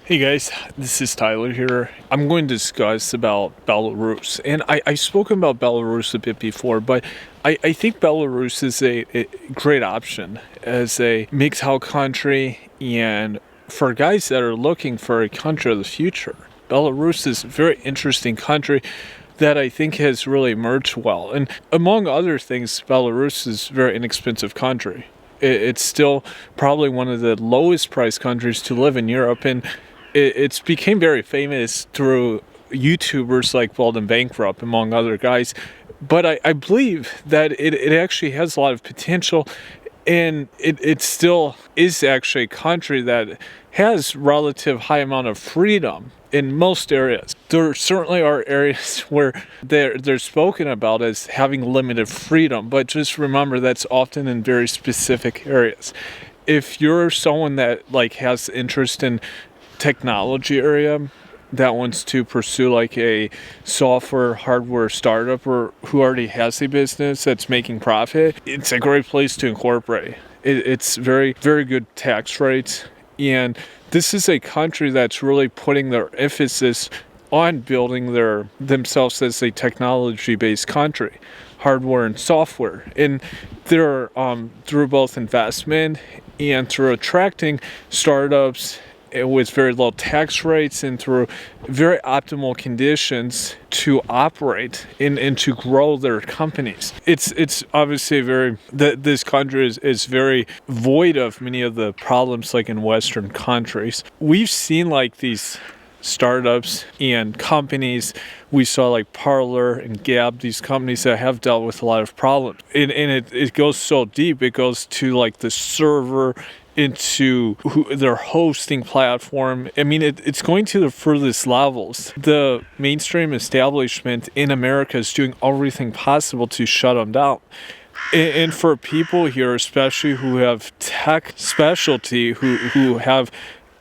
Hey guys, this is Tyler here. I'm going to discuss about Belarus. And I've spoken about Belarus a bit before, but I think Belarus is a great option as a MGTOW country and for guys that are looking for a country of the future. Belarus is a very interesting country that I think has really emerged well. And among other things, Belarus is a very inexpensive country. It's still probably one of the lowest priced countries to live in Europe, and it's became very famous through YouTubers like Bald Bankrupt, among other guys. But I believe that it actually has a lot of potential, and it still is actually a country that has relative high amount of freedom in most areas. There certainly are areas where they're spoken about as having limited freedom, but just remember that's often in very specific areas. If you're someone that has interest in technology area that wants to pursue like a software hardware startup or who already has a business that's making profit, it's a great place to incorporate. It's very good tax rates, and this is a country that's really putting their emphasis on building themselves as a technology-based country, hardware and software. And they're through both investment and through attracting startups with very low tax rates and through very optimal conditions to operate and to grow their companies. It's obviously this country is very void of many of the problems like in Western countries. We've seen like these startups and companies. We saw like Parler and Gab, these companies that have dealt with a lot of problems. And it goes so deep. It goes to like the server, into their hosting platform. I mean, it's going to the furthest levels. The mainstream establishment in America is doing everything possible to shut them down. And for people here, especially who have tech specialty, who have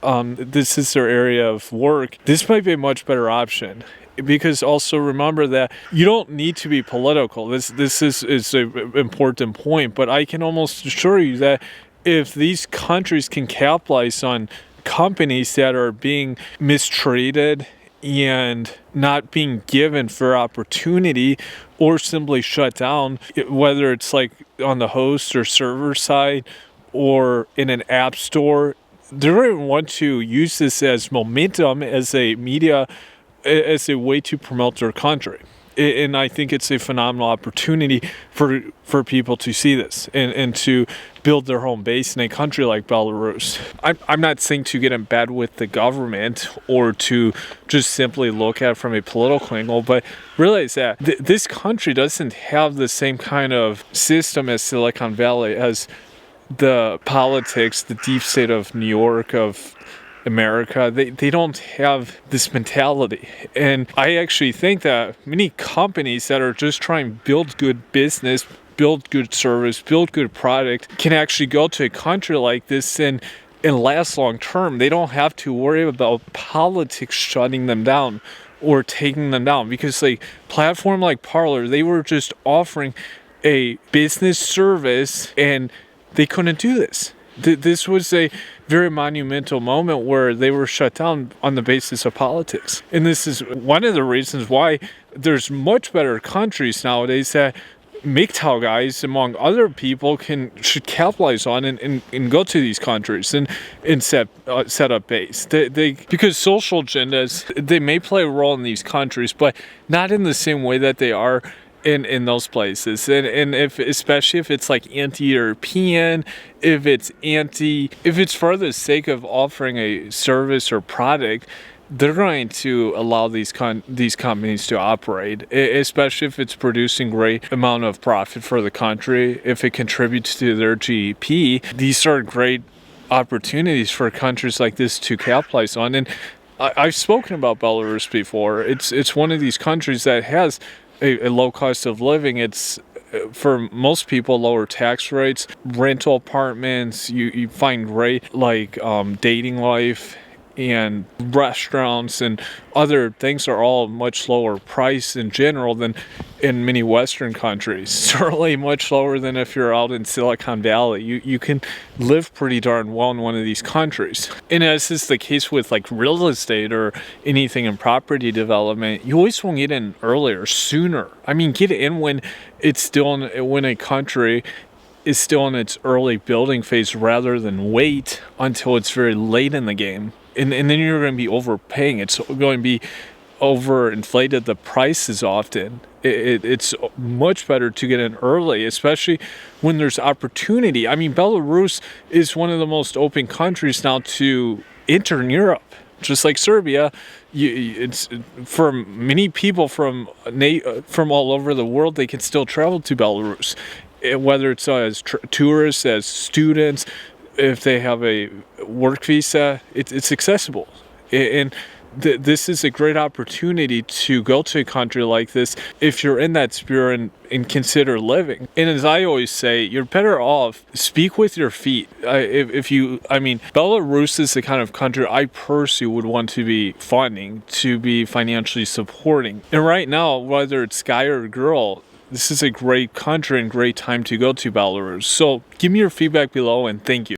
this is their area of work, this might be a much better option. Because also remember that you don't need to be political. This is an important point, but I can almost assure you that if these countries can capitalize on companies that are being mistreated and not being given fair opportunity or simply shut down, whether it's like on the host or server side or in an app store, they're going to want to use this as momentum, as a media, as a way to promote their country. And I think it's a phenomenal opportunity for people to see this and to build their home base in a country like Belarus. I'm not saying to get in bed with the government or to just simply look at it from a political angle, but realize that this country doesn't have the same kind of system as Silicon Valley, as the politics, the deep state of New York, of America. They don't have this mentality. And I actually think that many companies that are just trying to build good business, build good service, build good product can actually go to a country like this and last long term. They don't have to worry about politics shutting them down or taking them down, because like platform like Parler, they were just offering a business service and they couldn't do this. This was a very monumental moment where they were shut down on the basis of politics. And this is one of the reasons why there's much better countries nowadays that MGTOW guys, among other people, should capitalize on and go to these countries and set up base. Because social agendas, they may play a role in these countries, but not in the same way that they are in those places. And especially if it's like anti-European, if it's for the sake of offering a service or product, they're going to allow these companies to operate, especially if it's producing great amount of profit for the country, if it contributes to their GDP. These are great opportunities for countries like this to capitalize on. And I've spoken about Belarus before. It's one of these countries that has a low cost of living. It's for most people lower tax rates, rental apartments. You find great dating life, and restaurants and other things are all much lower price in general than in many Western countries. Certainly much lower than if you're out in Silicon Valley. You can live pretty darn well in one of these countries. And as is the case with like real estate or anything in property development, you always want to get in earlier, sooner. I mean, get in when it's still when a country is still in its early building phase rather than wait until it's very late in the game. And then you're going to be overpaying. It's going to be overinflated the prices often. It's much better to get in early, especially when there's opportunity. I mean, Belarus is one of the most open countries now to enter in Europe. Just like Serbia, it's for many people from all over the world, they can still travel to Belarus, whether it's as tourists, as students, if they have a work visa, it's accessible. And this is a great opportunity to go to a country like this if you're in that spirit and consider living. And as I always say, you're better off speak with your feet. Belarus is the kind of country I personally would want to be funding, to be financially supporting. And right now, whether it's guy or girl, this is a great country and great time to go to Belarus. So give me your feedback below, and thank you.